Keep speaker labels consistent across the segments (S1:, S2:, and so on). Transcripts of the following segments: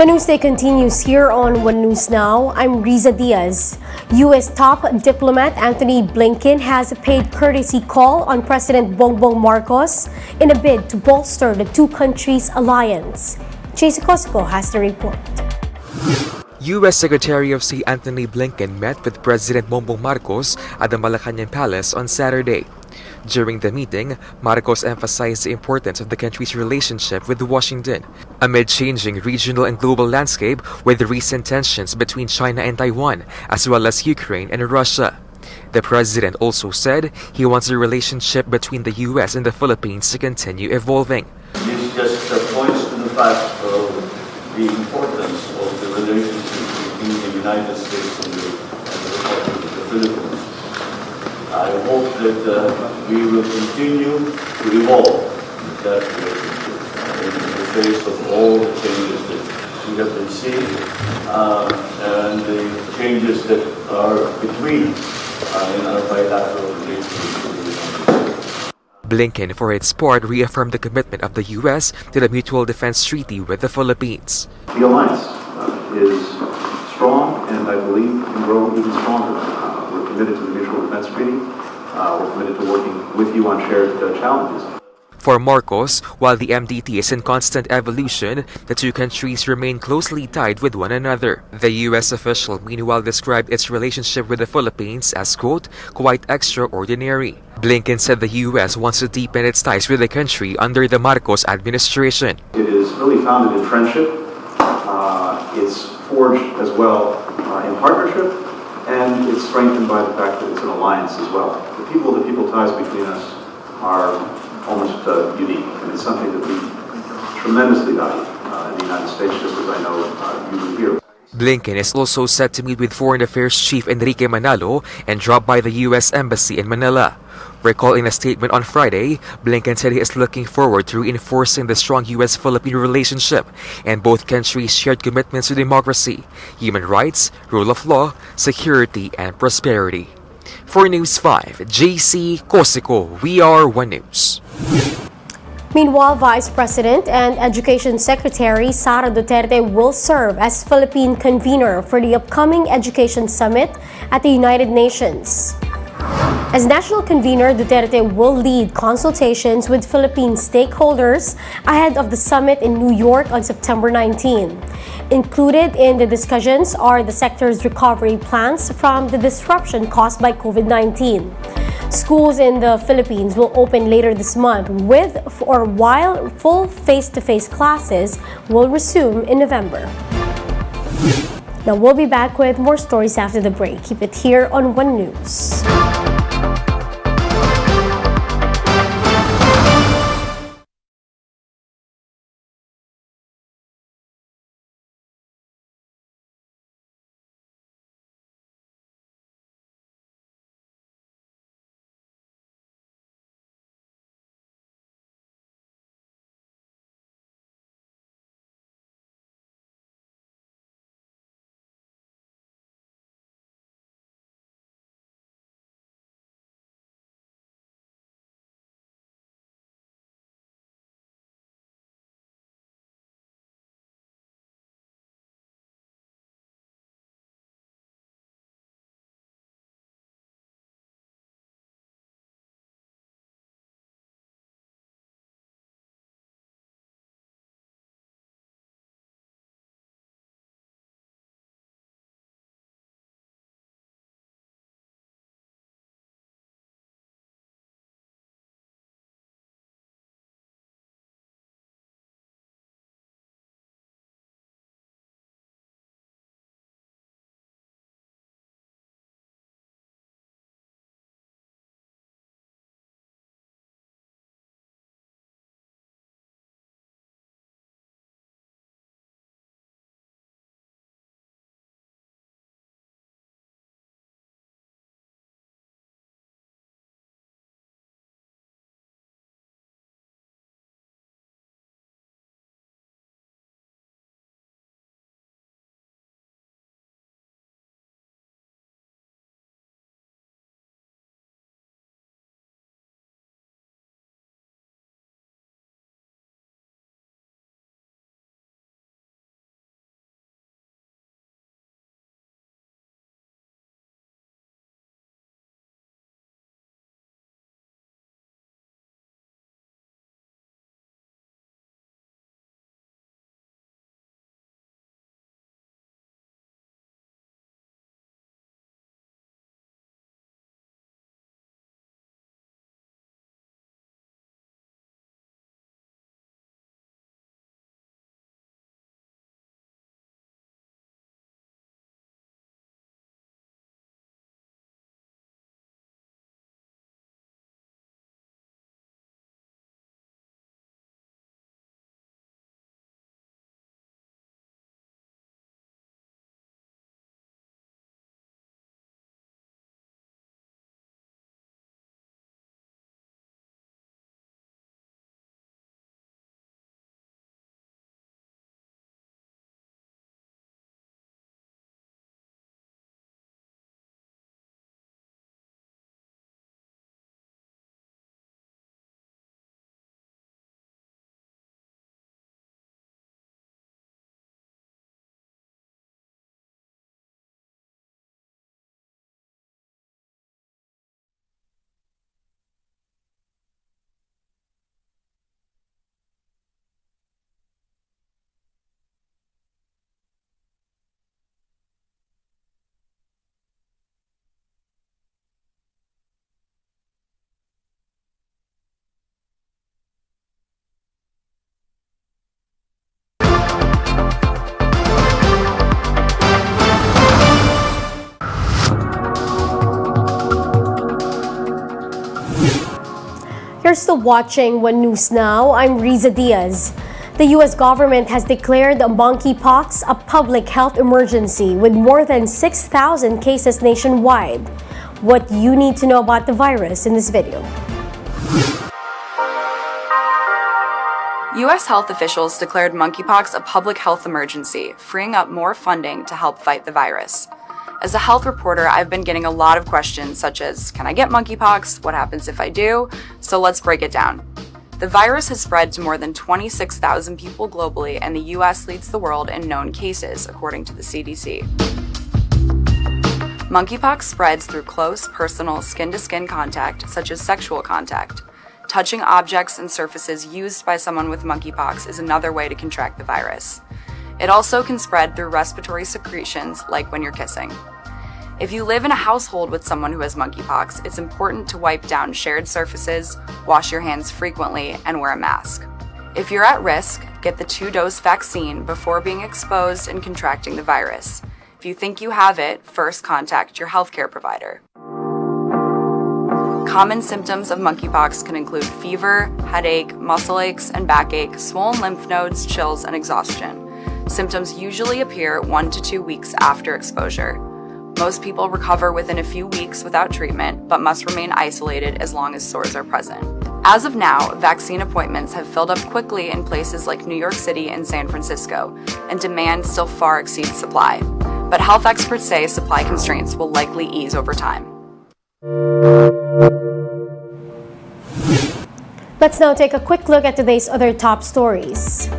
S1: The newsday continues here on One News Now. I'm Riza Diaz. U.S. top diplomat Anthony Blinken has paid courtesy call on President Bongbong Marcos in a bid to bolster the two countries' alliance. Chase Cosco has the report.
S2: U.S. Secretary of State Anthony Blinken met with President Bongbong Marcos at the Malacanang Palace on Saturday. During the meeting, Marcos emphasized the importance of the country's relationship with Washington amid changing regional and global landscape with recent tensions between China and Taiwan, as well as Ukraine and Russia. The president also said he wants the relationship between the U.S. and the Philippines to continue evolving.
S3: This just points to the fact of the importance of the relationship between the United States and the Republic of the Philippines. I hope that we will continue to evolve that relationship in the face of all the changes that we have been seeing and the changes that are between in our bilateral relationship.
S2: Blinken, for its part, reaffirmed the commitment of the U.S. to the Mutual Defense Treaty with the Philippines.
S4: The alliance is strong and I believe can grow even stronger. We're committed to the Mutual Defense Treaty. We're committed to working with you on shared challenges.
S2: For Marcos, while the MDT is in constant evolution, the two countries remain closely tied with one another. The U.S. official meanwhile described its relationship with the Philippines as, quote, quite extraordinary. Blinken said the U.S. wants to deepen its ties with the country under the Marcos administration.
S4: It is really founded in friendship. It's forged as well in partnership, and it's strengthened by the fact that it's an alliance as well. The people ties between us are almost unique, and it's something that we tremendously value in the United States, just as I know you do here.
S2: Blinken is also set to meet with Foreign Affairs Chief Enrique Manalo and drop by the U.S. Embassy in Manila. Recall in a statement on Friday, Blinken said he is looking forward to reinforcing the strong U.S.-Philippine relationship and both countries' shared commitments to democracy, human rights, rule of law, security, and prosperity. For News 5, JC Cosico, we are One News.
S1: Meanwhile, Vice President and Education Secretary Sara Duterte will serve as Philippine convener for the upcoming Education Summit at the United Nations. As national convener, Duterte will lead consultations with Philippine stakeholders ahead of the summit in New York on September 19. Included in the discussions are the sector's recovery plans from the disruption caused by COVID-19. Schools in the Philippines will open later this month while full face-to-face classes will resume in November. Now we'll be back with more stories after the break. Keep it here on One News. You're still watching One News Now. I'm Riza Diaz. The U.S. government has declared monkeypox a public health emergency with more than 6,000 cases nationwide. What you need to know about the virus in this video.
S5: U.S. health officials declared monkeypox a public health emergency, freeing up more funding to help fight the virus. As a health reporter, I've been getting a lot of questions such as, can I get monkeypox? What happens if I do? So let's break it down. The virus has spread to more than 26,000 people globally, and the U.S. leads the world in known cases, according to the CDC. Monkeypox spreads through close, personal, skin-to-skin contact, such as sexual contact. Touching objects and surfaces used by someone with monkeypox is another way to contract the virus. It also can spread through respiratory secretions, like when you're kissing. If you live in a household with someone who has monkeypox, it's important to wipe down shared surfaces, wash your hands frequently, and wear a mask. If you're at risk, get the 2-dose vaccine before being exposed and contracting the virus. If you think you have it, first contact your healthcare provider. Common symptoms of monkeypox can include fever, headache, muscle aches and backache, swollen lymph nodes, chills, and exhaustion. Symptoms usually appear 1 to 2 weeks after exposure. Most people recover within a few weeks without treatment, but must remain isolated as long as sores are present. As of now, vaccine appointments have filled up quickly in places like New York City and San Francisco, and demand still far exceeds supply. But health experts say supply constraints will likely ease over time.
S1: Let's now take a quick look at today's other top stories.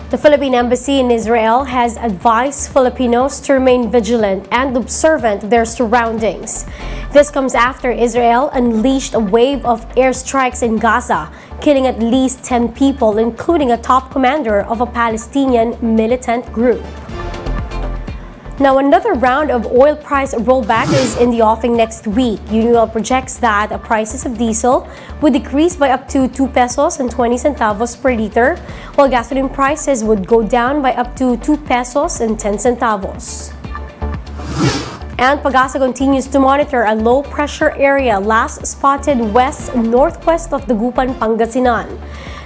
S1: The Philippine Embassy in Israel has advised Filipinos to remain vigilant and observant of their surroundings. This comes after Israel unleashed a wave of airstrikes in Gaza, killing at least 10 people, including a top commander of a Palestinian militant group. Now, another round of oil price rollback is in the offing next week. UNIL projects that the prices of diesel would decrease by up to 2 pesos and 20 centavos per liter, while gasoline prices would go down by up to 2 pesos and 10 centavos. And Pagasa continues to monitor a low-pressure area last spotted west-northwest of Dagupan, Pangasinan.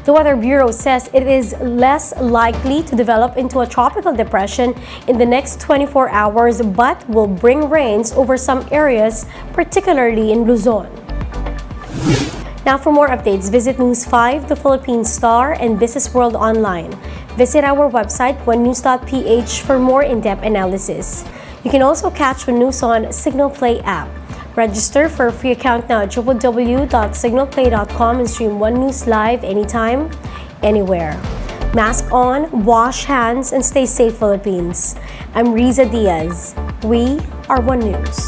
S1: The Weather Bureau says it is less likely to develop into a tropical depression in the next 24 hours, but will bring rains over some areas, particularly in Luzon. Now, for more updates, visit News 5, The Philippine Star, and Business World Online. Visit our website, onenews.ph, for more in-depth analysis. You can also catch One News on Signal Play app. Register for a free account now at www.signalplay.com and stream One News live anytime, anywhere. Mask on, wash hands, and stay safe, Philippines. I'm Riza Diaz. We are One News.